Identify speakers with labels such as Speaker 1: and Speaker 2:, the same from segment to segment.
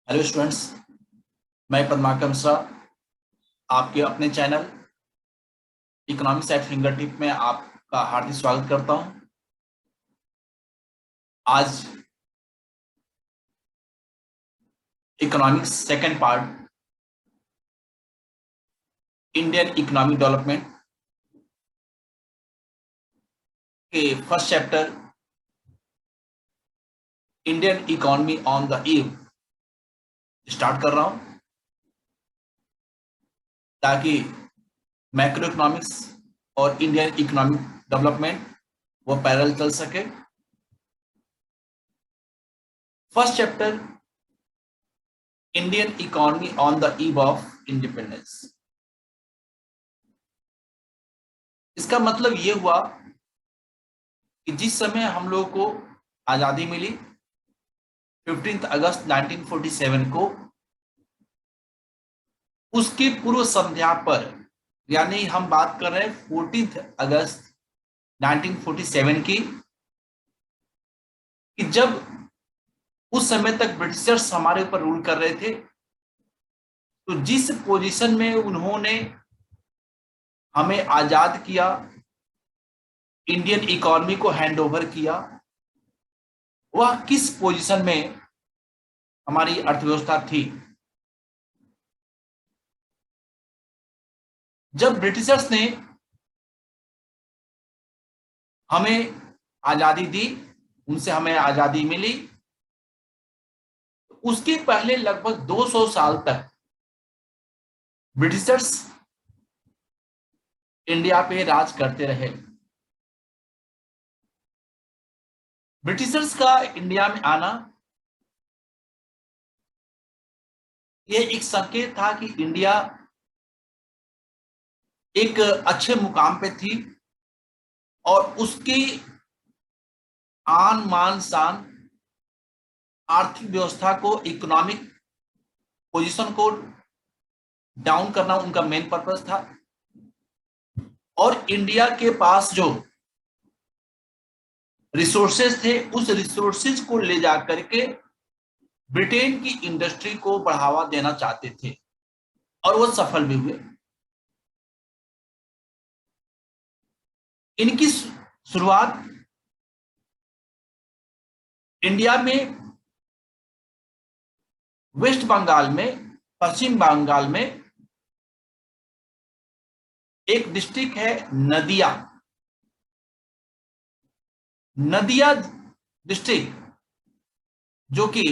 Speaker 1: Hello students. मैं पद्माकर मिश्रा आपके अपने channel economics at finger tip में आपका हार्दिक स्वागत करता हूं। आज economics second part Indian economic development के first chapter Indian economy on the eve start कर रहा हूं ताकि मैक्रो इकोनॉमिक्स और इंडियन इकोनॉमिक डेवलपमेंट वो पैरेलल चल सके। First chapter Indian economy on the eve of independence. इसका मतलब ये हुआ कि जिस समय हम लोगों को आजादी मिली 15 अगस्त 1947 को, उसकी पूर्व संध्या पर, यानी हम बात कर रहे हैं 14 अगस्त 1947 की, कि जब उस समय तक ब्रिटिशर्स हमारे ऊपर रूल कर रहे थे, तो जिस पोजीशन में उन्होंने हमें आजाद किया, इंडियन इकोनॉमी को हैंड ओवर किया, वह किस पोजीशन में हमारी अर्थव्यवस्था थी। जब ब्रिटिशर्स ने हमें आजादी दी, उनसे हमें आजादी मिली, उसके पहले लगभग 200 साल तक ब्रिटिशर्स इंडिया पे राज करते रहे। ब्रिटिशर्स का इंडिया में आना यह एक संकेत था कि इंडिया एक अच्छे मुकाम पे थी और उसकी आन मान शान, आर्थिक व्यवस्था को, इकोनॉमिक पोजीशन को डाउन करना उनका मेन पर्पस था। और इंडिया के पास जो रिसोर्सेज थे, उस रिसोर्सेज को ले जा करके ब्रिटेन की इंडस्ट्री को बढ़ावा देना चाहते थे और वो सफल भी हुए। इनकी शुरुआत इंडिया में वेस्ट बंगाल में, पश्चिम बंगाल में एक डिस्ट्रिक्ट है नदिया, नदिया डिस्ट्रिक्ट, जो कि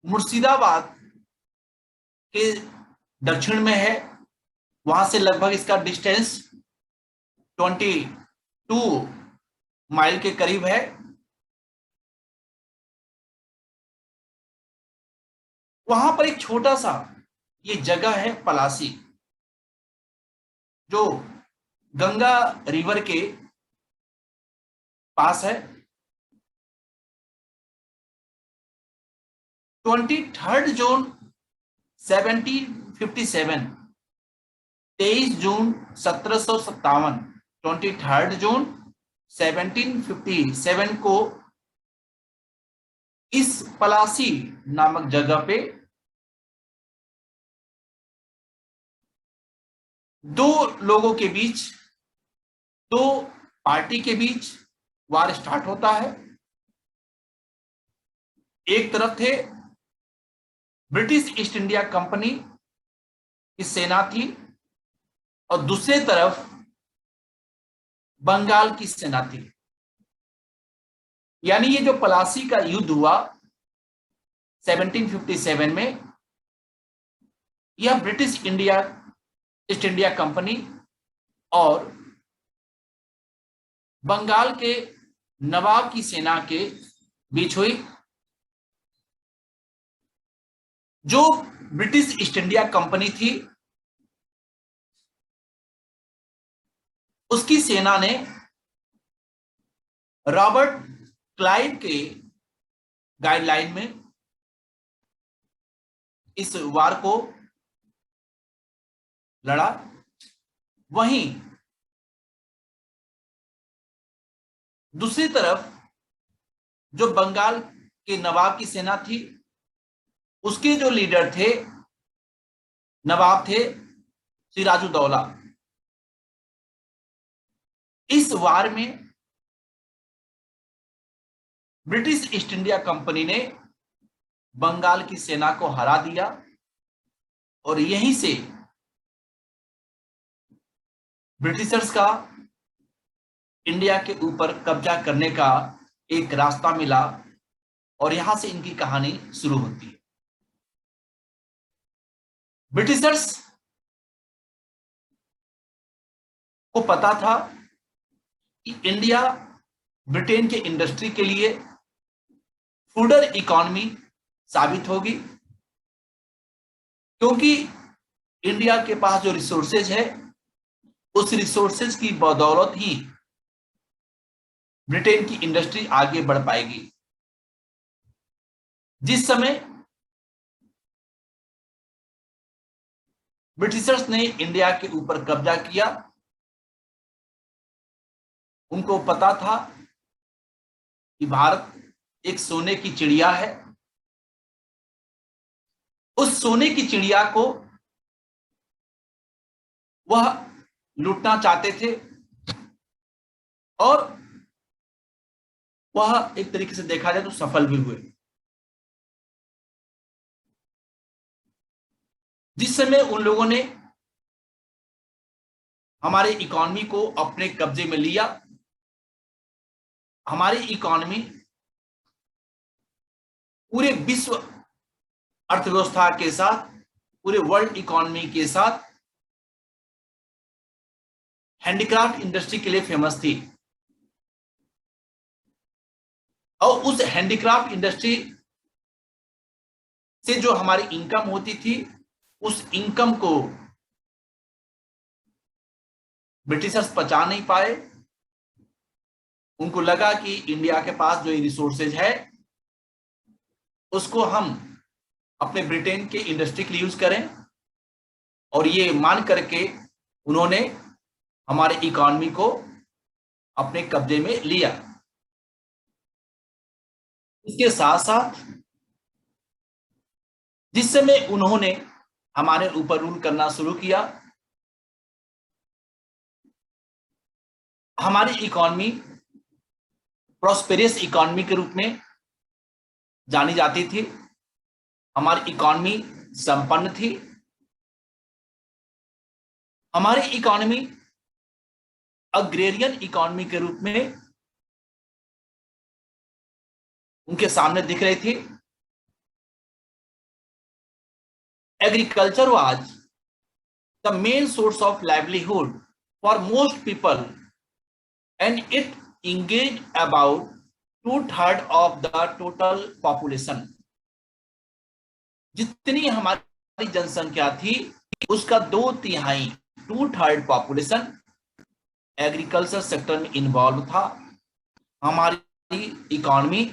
Speaker 1: मुर्शिदाबाद के दक्षिण में है। वहां से लगभग इसका डिस्टेंस 22 माइल के करीब है। वहां पर एक छोटा सा ये जगह है पलासी, जो गंगा रिवर के पास है। 23 जून 1757, 23 जून 1757, 23 जून 1757 को इस पलासी नामक जगह पे दो लोगों के बीच, दो पार्टी के बीच वार स्टार्ट होता है। एक तरफ थे ब्रिटिश ईस्ट इंडिया कंपनी की सेना थी और दूसरे तरफ बंगाल की सेना थी। यानी ये जो पलासी का युद्ध हुआ 1757 में, यह British India east India company और बंगाल के नवाब की सेना के बीच हुई। जो ब्रिटिश ईस्ट इंडिया कंपनी थी, उसकी सेना ने रॉबर्ट क्लाइव के गाइडलाइन में इस वार को लड़ा। वहीं दूसरी तरफ जो बंगाल के नवाब की सेना थी, उसके जो लीडर थे, नवाब थे सिराजुद्दौला। इस वार में ब्रिटिश ईस्ट इंडिया कंपनी ने बंगाल की सेना को हरा दिया और यहीं से ब्रिटिशर्स का इंडिया के ऊपर कब्जा करने का एक रास्ता मिला और यहां से इनकी कहानी शुरू होती है। ब्रिटिशर्स को पता था कि इंडिया ब्रिटेन के इंडस्ट्री के लिए फूडर इकोनॉमी साबित होगी, क्योंकि इंडिया के पास जो रिसोर्सेज है, उस रिसोर्सेज की बदौलत ही ब्रिटेन की इंडस्ट्री आगे बढ़ पाएगी। जिस समय ब्रिटिशर्स ने इंडिया के ऊपर कब्जा किया, उनको पता था कि भारत एक सोने की चिड़िया है। उस सोने की चिड़िया को वह लूटना चाहते थे और वह एक तरीके से देखा जाए तो सफल भी हुए। जिस समय उन लोगों ने हमारे इकोनॉमी को अपने कब्जे में लिया, हमारी इकोनॉमी पूरे विश्व अर्थव्यवस्था के साथ, पूरे वर्ल्ड इकोनॉमी के साथ हैंडीक्राफ्ट इंडस्ट्री के लिए फेमस थी। और उस हैंडीक्राफ्ट इंडस्ट्री से जो हमारी इनकम होती थी, उस इनकम को ब्रिटिशर्स पचा नहीं पाए। उनको लगा कि इंडिया के पास जो रिसोर्सेज है, उसको हम अपने ब्रिटेन के इंडस्ट्री के लिए यूज करें, और ये मान करके उन्होंने हमारे इकोनॉमी को अपने कब्जे में लिया। इसके साथ साथ जिस समय उन्होंने हमारे ऊपर रूल करना शुरू किया, हमारी इकोनॉमी प्रॉस्पेरियस इकोनॉमी के रूप में जानी जाती थी। हमारी इकोनॉमी संपन्न थी। हमारी इकोनॉमी अग्रेरियन इकोनॉमी के रूप में उनके सामने दिख रही थी। Agriculture was the main source of livelihood for most people and it engaged about 2/3 of the total population। जितनी हमारी जनसंख्या थी, उसका 2/3 2/3 पॉपुलेशन एग्रीकल्चर सेक्टर में इन्वॉल्व था। हमारी इकोनॉमी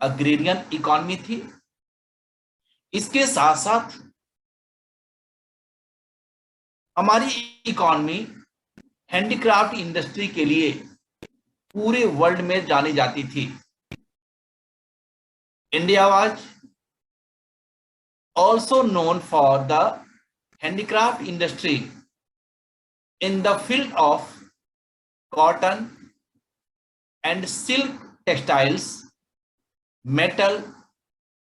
Speaker 1: अग्रेरियन इकोनॉमी थी। इसके साथ साथ हमारी इकोनॉमी हैंडीक्राफ्ट इंडस्ट्री के लिए पूरे वर्ल्ड में जानी जाती थी। India was also known for the handicraft industry in the field of cotton and silk textiles, metal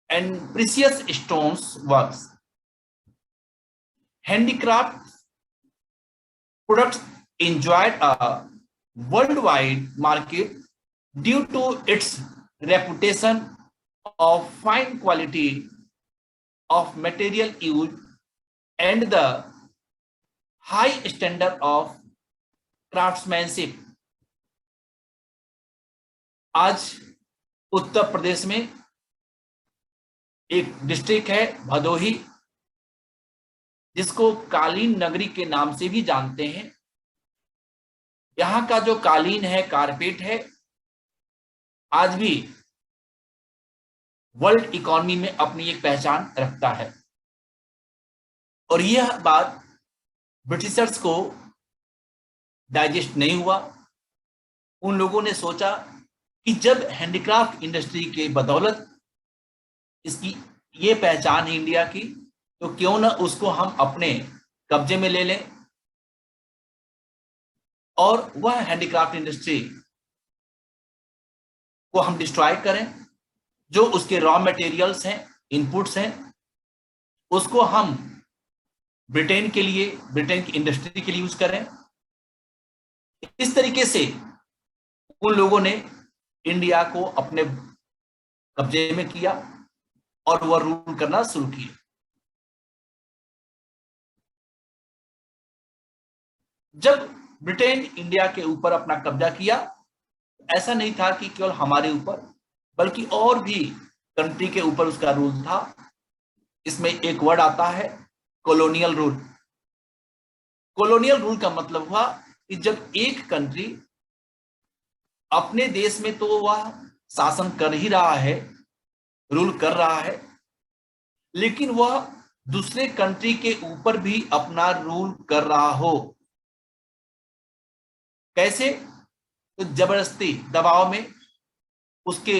Speaker 1: and precious stones works. Handicraft products enjoyed a worldwide market due to its reputation of fine quality of material used and the high standard of craftsmanship। आज उत्तर प्रदेश में एक district है भदोही, जिसको कालीन नगरी के नाम से भी जानते हैं। यहाँ का जो कालीन है, कारपेट है, आज भी वर्ल्ड इकोनॉमी में अपनी एक पहचान रखता है। और यह बात ब्रिटिशर्स को डाइजेस्ट नहीं हुआ। उन लोगों ने सोचा कि जब हैंडीक्राफ्ट इंडस्ट्री के बदौलत इसकी ये पहचान है इंडिया की, तो क्यों ना उसको हम अपने कब्जे में ले लें और वह हैंडीक्राफ्ट इंडस्ट्री को हम डिस्ट्रॉय करें। जो उसके रॉ मटेरियल्स हैं, इनपुट्स हैं, उसको हम ब्रिटेन के लिए, ब्रिटेन की इंडस्ट्री के लिए यूज करें। इस तरीके से उन लोगों ने इंडिया को अपने कब्जे में किया और वह रूल करना शुरू किए। जब ब्रिटेन इंडिया के ऊपर अपना कब्जा किया, ऐसा नहीं था कि केवल हमारे ऊपर, बल्कि और भी कंट्री के ऊपर उसका रूल था। इसमें एक वर्ड आता है कॉलोनियल रूल। कॉलोनियल रूल का मतलब हुआ कि जब एक कंट्री अपने देश में तो वह शासन कर ही रहा है, रूल कर रहा है, लेकिन वह दूसरे कंट्री के ऊपर भी अपना रूल कर रहा हो। कैसे? तो जबरदस्ती, दबाव में उसके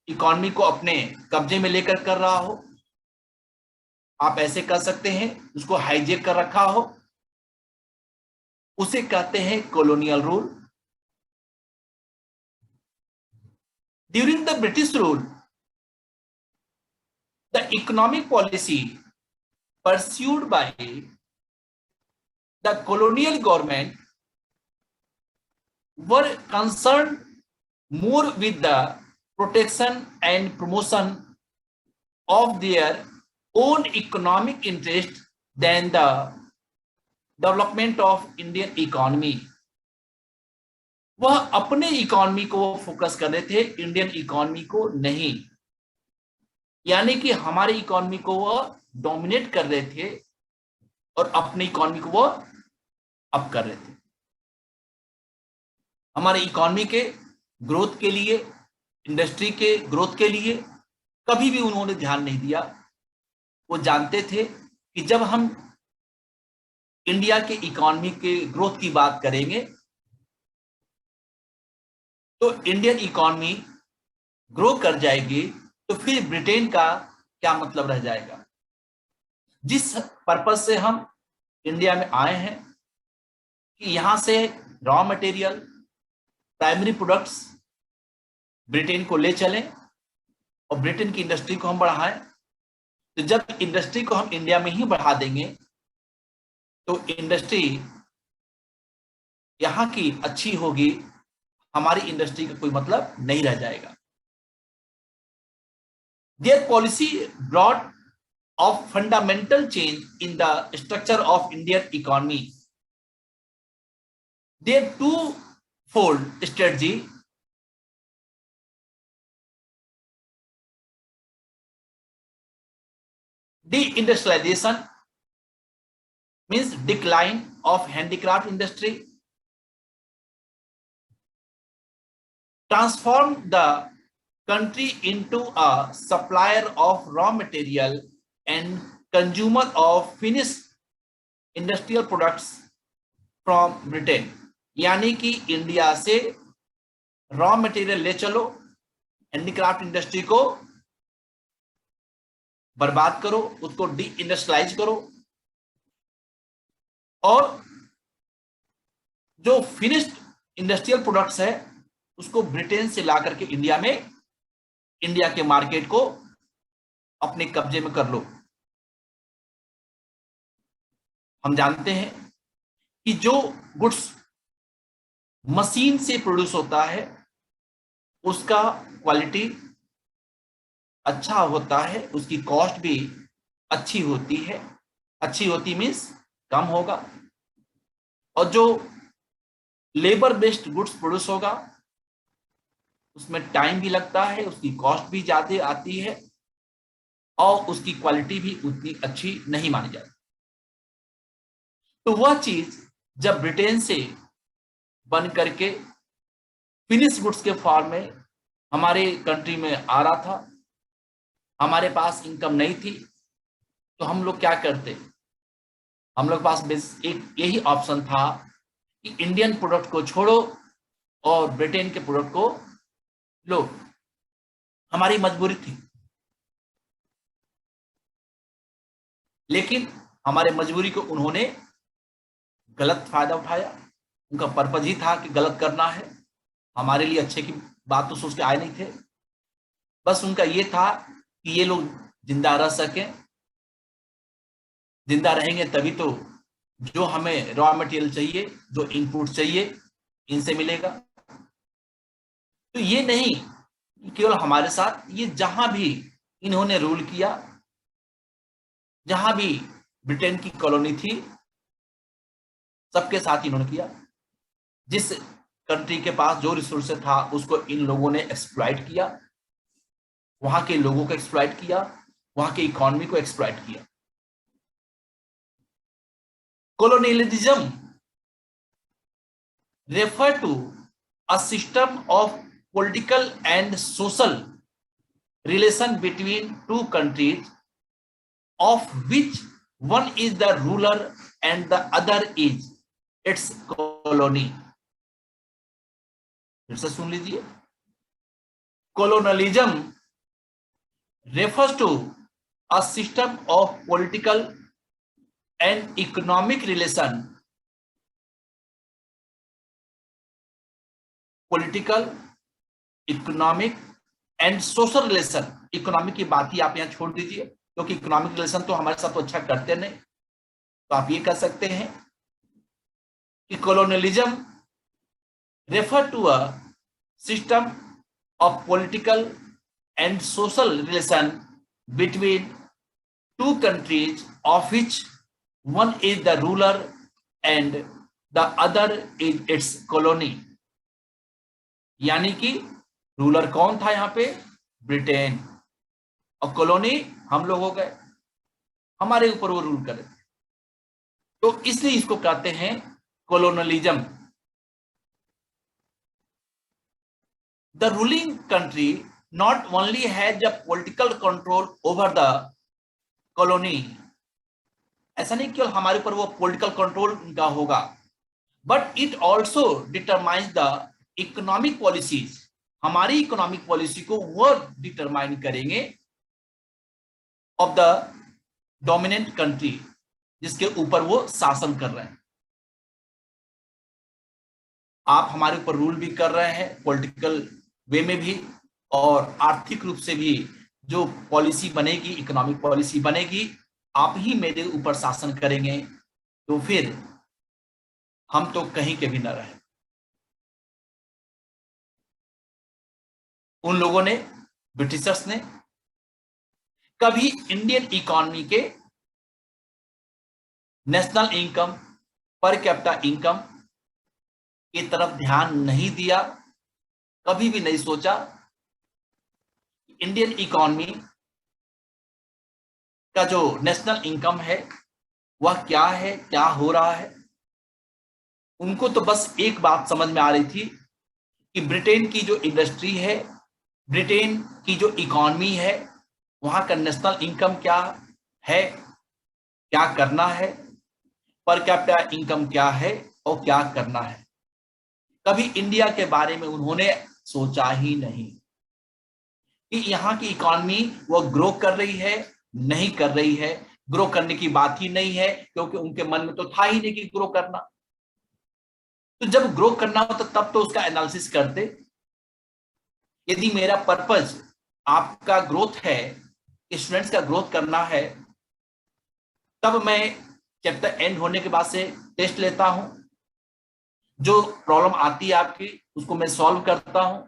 Speaker 1: इकोनॉमी को अपने कब्जे में लेकर कर रहा हो। आप ऐसे कर सकते हैं, उसको हाईजेक कर रखा हो, उसे कहते हैं colonial rule. During the British rule, the economic policy pursued by the colonial government were concerned more with the protection and promotion of their own economic interest than the development of Indian economy। वह अपने economy को focus कर रहे थे, Indian economy को नहीं। यानी कि हमारी इकोनॉमी को वह डोमिनेट कर रहे थे और अपनी इकोनॉमी को वह अप कर रहे थे। हमारे इकोनॉमी के ग्रोथ के लिए, इंडस्ट्री के ग्रोथ के लिए कभी भी उन्होंने ध्यान नहीं दिया। वो जानते थे कि जब हम इंडिया के इकोनॉमी के ग्रोथ की बात करेंगे तो इंडियन इकोनॉमी ग्रो कर जाएगी, तो फिर ब्रिटेन का क्या मतलब रह जाएगा। जिस पर्पज से हम इंडिया में आए हैं कि यहां से raw material, primary products Britain को ले चलें और ब्रिटेन की इंडस्ट्री को हम बढ़ाएं। तो जब इंडस्ट्री को हम इंडिया में ही बढ़ा देंगे तो इंडस्ट्री यहां की अच्छी होगी, हमारी इंडस्ट्री का कोई मतलब नहीं रह जाएगा। Their policy brought a fundamental change in the structure of Indian economy. Their twofold strategy deindustrialization means decline of handicraft industry, transform the country into a supplier of raw material and consumer of finished industrial products from Britain। यानी कि India से raw material ले चलो, handicraft industry को बर्बाद करो, उसको D industrialise करो, और जो फिनिश्ड इंडस्ट्रियल प्रोडक्ट्स है उसको ब्रिटेन से ला करके इंडिया में, इंडिया के मार्केट को अपने कब्जे में कर लो। हम जानते हैं कि जो गुड्स मशीन से प्रोड्यूस होता है उसका क्वालिटी अच्छा होता है, उसकी कॉस्ट भी अच्छी होती है। अच्छी होती मीन्स कम होगा, और जो लेबर बेस्ड गुड्स प्रोड्यूस होगा उसमें टाइम भी लगता है, उसकी कॉस्ट भी ज्यादा आती है और उसकी क्वालिटी भी उतनी अच्छी नहीं मानी जाती। तो वह चीज जब ब्रिटेन से बन करके फिनिश गुड्स के फॉर्म में हमारे कंट्री में आ रहा था, हमारे पास इनकम नहीं थी, तो हम लोग क्या करते, हम लोग पास एक यही ऑप्शन था कि इंडियन प्रोडक्ट को छोड़ो और ब्रिटेन के प्रोडक्ट को लो, हमारी मजबूरी थी, लेकिन हमारे मजबूरी को उन्होंने गलत फायदा उठाया। उनका पर्पज ही था कि गलत करना है, हमारे लिए अच्छे की बात तो सोच के आए नहीं थे। बस उनका ये था कि ये लोग जिंदा रह सकें, जिंदा रहेंगे तभी तो जो हमें रॉ मटेरियल चाहिए, जो इनपुट चाहिए, इनसे मिलेगा। तो ये नहीं केवल हमारे साथ, ये जहां भी इन्होंने रूल किया, जहां भी ब्रिटेन की कॉलोनी थी, सबके साथ इन्होंने किया। जिस कंट्री के पास जो रिसोर्स था उसको इन लोगों ने एक्सप्लॉइट किया, वहां के लोगों को एक्सप्लॉइट किया, वहां की इकोनॉमी को एक्सप्लॉइट किया। colonialism refer to a system of political and social relation between two countries of which one is the ruler and the other is its colony। फिर से सुन लीजिए। colonialism refers to a system of political and economic relation, political, economic and social relation. Economic की बात ही आप यहां छोड़ दीजिए, क्योंकि इकोनॉमिक रिलेशन तो हमारे साथ तो अच्छा करते नहीं। तो आप ये कह सकते हैं कि colonialism refer to a system of political and social relation between two countries of which one is the ruler and the other is its colony। यानी कि रूलर कौन था यहाँ पे? ब्रिटेन, और कॉलोनी हम लोग हो गए, हमारे ऊपर वो रूल करे। तो इसलिए इसको कहते हैं colonialism। The ruling country not only has the political control over the colony, ऐसा नहीं केवल हमारे ऊपर वो पॉलिटिकल कंट्रोल उनका होगा, but it also determines the economic policies. हमारी इकोनॉमिक पॉलिसी को वो डिटरमाइन करेंगे ऑफ द डोमिनेंट कंट्री, जिसके ऊपर वो शासन कर रहे हैं। आप हमारे ऊपर रूल भी कर रहे हैं पॉलिटिकल वे में भी, और आर्थिक रूप से भी जो पॉलिसी बनेगी, इकोनॉमिक पॉलिसी बनेगी, आप ही मेरे ऊपर शासन करेंगे, तो फिर हम तो कहीं के भी न रहे। उन लोगों ने, ब्रिटिशर्स ने, कभी इंडियन इकोनॉमी के national income, per capita income की तरफ ध्यान नहीं दिया। कभी भी नहीं सोचा इंडियन इकोनॉमी का जो नेशनल इनकम है वह क्या है, क्या हो रहा है। उनको तो बस एक बात समझ में आ रही थी कि ब्रिटेन की जो इंडस्ट्री है, ब्रिटेन की जो इकोनॉमी है, वहां का नेशनल इनकम क्या है, क्या करना है, पर कैपिटा इनकम क्या है और क्या करना है। कभी इंडिया के बारे में उन्होंने सोचा ही नहीं कि यहाँ की इकोनॉमी वो ग्रो कर रही है, नहीं कर रही है। ग्रो करने की बात ही नहीं है, क्योंकि उनके मन में तो था ही नहीं कि ग्रो करना। तो जब ग्रो करना होता तब तो उसका एनालिसिस करते। यदि मेरा पर्पज आपका ग्रोथ है, स्टूडेंट्स का ग्रोथ करना है, तब मैं चैप्टर एंड होने के बाद से टेस्ट लेता हूं, जो प्रॉब्लम आती है आपकी उसको मैं सॉल्व करता हूं।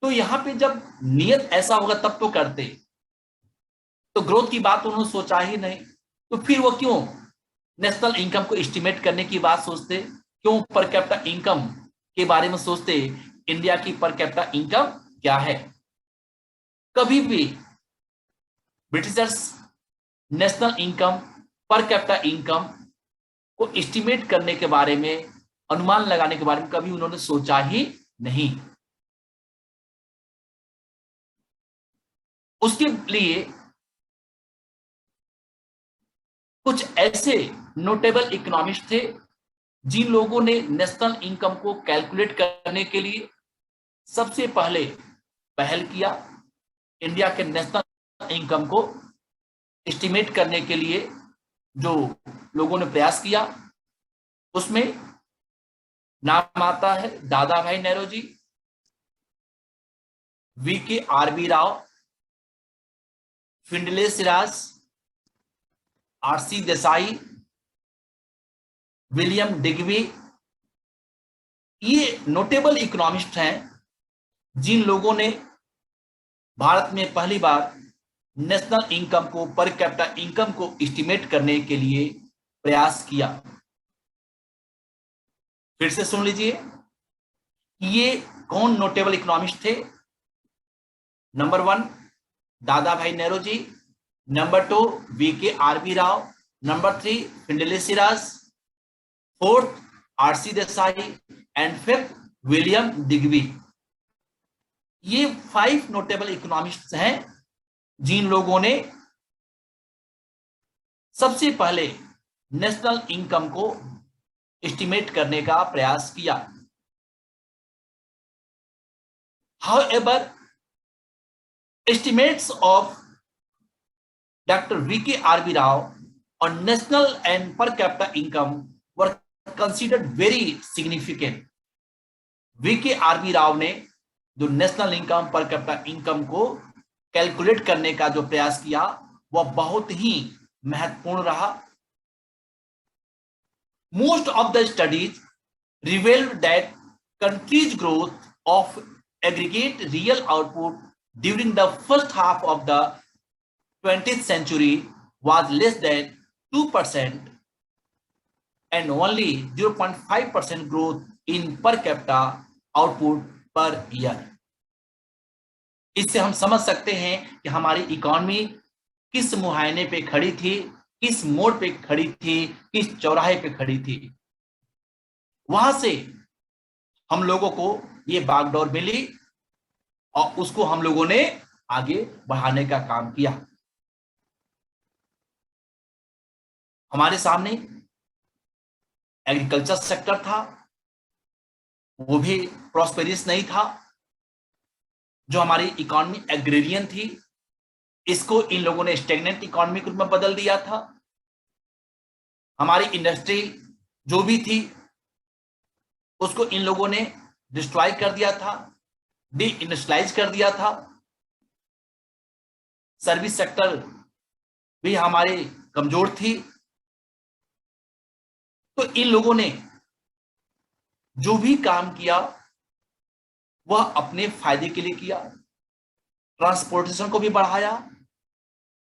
Speaker 1: तो यहां पे जब नियत ऐसा होगा तब तो करते। तो ग्रोथ की बात उन्होंने सोचा ही नहीं, तो फिर वो क्यों नेशनल इनकम को एस्टिमेट करने की बात सोचते, क्यों पर कैपिटा इनकम के बारे में सोचते, इंडिया की पर कैपिटा इनकम क्या है। कभी भी Britishers national income, per capita income को एस्टिमेट करने के बारे में, अनुमान लगाने के बारे में कभी उन्होंने सोचा ही नहीं। उसके लिए कुछ ऐसे नोटेबल इकोनॉमिस्ट थे जिन लोगों ने नेशनल इनकम को कैलकुलेट करने के लिए सबसे पहले पहल किया इंडिया के नेशनल इनकम को एस्टिमेट करने के लिए जो लोगों ने प्रयास किया, उसमें नाम आता है Dadabhai Nehru ji, VK RB Rao, Findlay Shirras, RC Desai, William Digby. ये नोटेबल इकोनॉमिस्ट हैं जिन लोगों ने भारत में पहली बार नेशनल इनकम को, पर कैपिटा इनकम को एस्टिमेट करने के लिए प्रयास किया। फिर से सुन लीजिए, ये कौन नोटेबल इकोनॉमिस्ट थे। Number 1 Dadabhai Nehru ji, number 2 VK RB Rao, number 3 Findlay Shirras, 4th RC Desai and 5th William Digby. ये 5 नोटेबल इकोनॉमिस्ट्स हैं जिन लोगों ने सबसे पहले नेशनल इनकम को एस्टिमेट करने का प्रयास किया। However, estimates of Dr. V.K. R.B. Rao on national and per capita income were considered very significant. V.K. R.B. Rao ने जो national income, per capita income को कैलकुलेट करने का जो प्रयास किया वह बहुत ही महत्वपूर्ण रहा। Most of the studies revealed that country's growth of aggregate real output during the first half of the 20th century was less than 2% and only 0.5% growth in per capita output per year. इससे हम समझ सकते हैं कि हमारी economy किस मुहायने पे खड़ी थी, किस मोड़ पे खड़ी थी, किस चौराहे पे खड़ी थी। वहां से हम लोगों को ये बागडोर मिली और उसको हम लोगों ने आगे बढ़ाने का काम किया। हमारे सामने एग्रीकल्चर सेक्टर था, वो भी प्रॉस्पेरियस नहीं था। जो हमारी इकोनॉमी एग्रेरियन थी, इसको इन लोगों ने स्टेगनेंट इकोनॉमी के रूप में बदल दिया था। हमारी इंडस्ट्री जो भी थी उसको इन लोगों ने डिस्ट्रॉय कर दिया था, डी इंडस्ट्रियलाइज कर दिया था। सर्विस सेक्टर भी हमारी कमजोर थी। तो इन लोगों ने जो भी काम किया वह अपने फायदे के लिए किया। ट्रांसपोर्टेशन को भी बढ़ाया,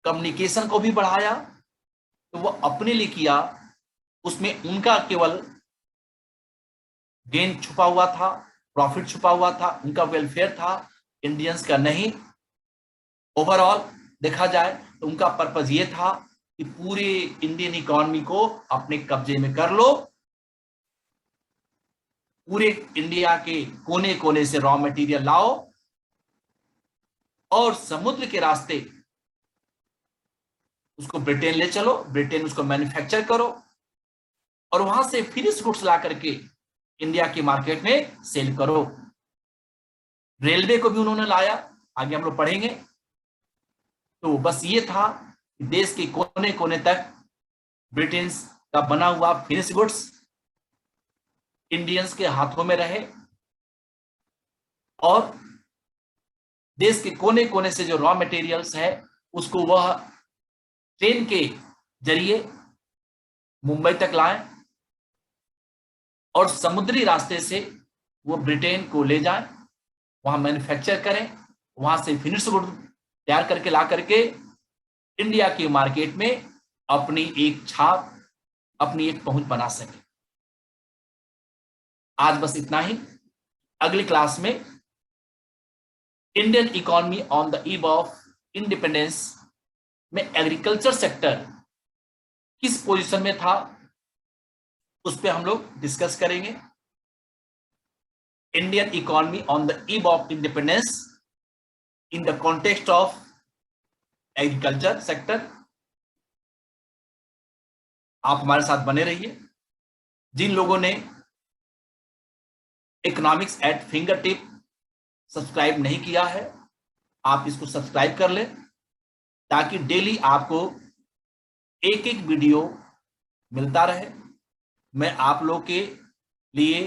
Speaker 1: कम्युनिकेशन को भी बढ़ाया, तो वह अपने लिए किया। उसमें उनका केवल गेन छुपा हुआ था, प्रॉफिट छुपा हुआ था, उनका वेलफेयर था, इंडियंस का नहीं। ओवरऑल देखा जाए तो उनका पर्पस ये था कि पूरे इंडियन इकोनॉमी को अपने कब्जे में कर लो, पूरे इंडिया के कोने कोने से रॉ मटेरियल लाओ और समुद्र के रास्ते उसको ब्रिटेन ले चलो, ब्रिटेन उसको मैन्युफैक्चर करो और वहां से फिनिश गुड्स ला करके इंडिया की मार्केट में सेल करो। रेलवे को भी उन्होंने लाया, आगे हम लोग पढ़ेंगे। तो बस ये था कि देश के कोने कोने तक ब्रिटेन का बना हुआ फिनिश गुड्स इंडियंस के हाथों में रहे और देश के कोने कोने से जो रॉ मटेरियल्स है उसको वह ट्रेन के जरिए मुंबई तक लाएं और समुद्री रास्ते से वो ब्रिटेन को ले जाएं, वहां मैन्युफैक्चर करें, वहां से फिनिश गुड तैयार करके ला करके इंडिया की मार्केट में अपनी एक छाप, अपनी एक पहुंच बना सके। आज बस इतना ही। अगली क्लास में Indian economy on the eve of independence में एग्रीकल्चर सेक्टर किस पोजीशन में था उस पर हम लोग डिस्कस करेंगे। Indian economy on the eve of independence in the context of agriculture sector. आप हमारे साथ बने रहिए। जिन लोगों ने economics at finger tip subscribe नहीं किया है, आप इसको सब्सक्राइब कर लें, ताकि डेली आपको एक एक वीडियो मिलता रहे। मैं आप लोग के लिए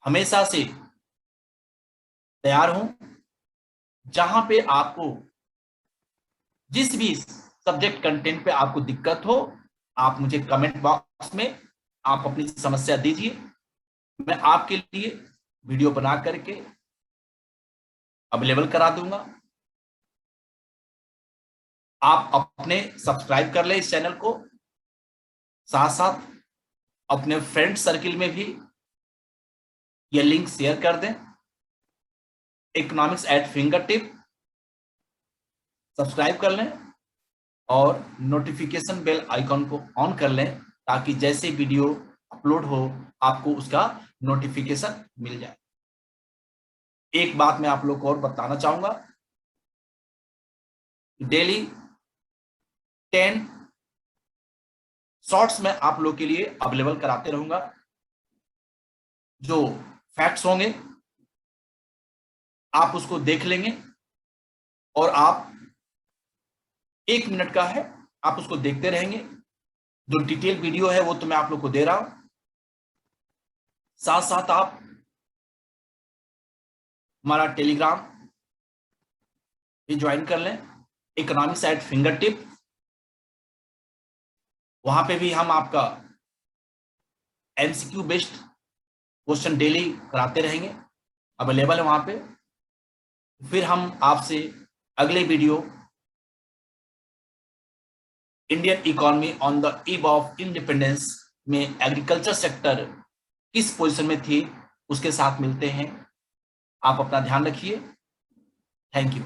Speaker 1: हमेशा से तैयार हूं। जहां पे आपको जिस भी सब्जेक्ट कंटेंट पे आपको दिक्कत हो, आप मुझे कमेंट बॉक्स में आप अपनी समस्या दीजिए, मैं आपके लिए वीडियो बना करके अवेलेबल करा दूंगा। आप अपने सब्सक्राइब कर ले इस चैनल को, साथ साथ अपने फ्रेंड सर्किल में भी ये लिंक शेयर कर दें। Economics at finger tip subscribe कर लें और नोटिफिकेशन बेल आइकॉन को ऑन कर लें, ताकि जैसे वीडियो अपलोड हो आपको उसका नोटिफिकेशन मिल जाए। एक बात मैं आप लोग को और बताना चाहूंगा, डेली 10 शॉर्ट्स में आप लोग के लिए अवेलेबल कराते रहूंगा। जो फैक्ट्स होंगे आप उसको देख लेंगे, और आप 1 मिनट का है, आप उसको देखते रहेंगे। जो डिटेल वीडियो है वो तो मैं आप लोग को दे रहा हूं, साथ साथ आप हमारा टेलीग्राम भी ज्वाइन कर लें, इकोनॉमिक्स एट फिंगर टिप। वहां पे भी हम आपका एमसीक्यू बेस्ड क्वेश्चन डेली कराते रहेंगे, अवेलेबल है वहां पे। फिर हम आपसे अगले video Indian economy on the eve of independence में एग्रीकल्चर सेक्टर किस पोजीशन में थी उसके साथ मिलते हैं। आप अपना ध्यान रखिए। Thank you.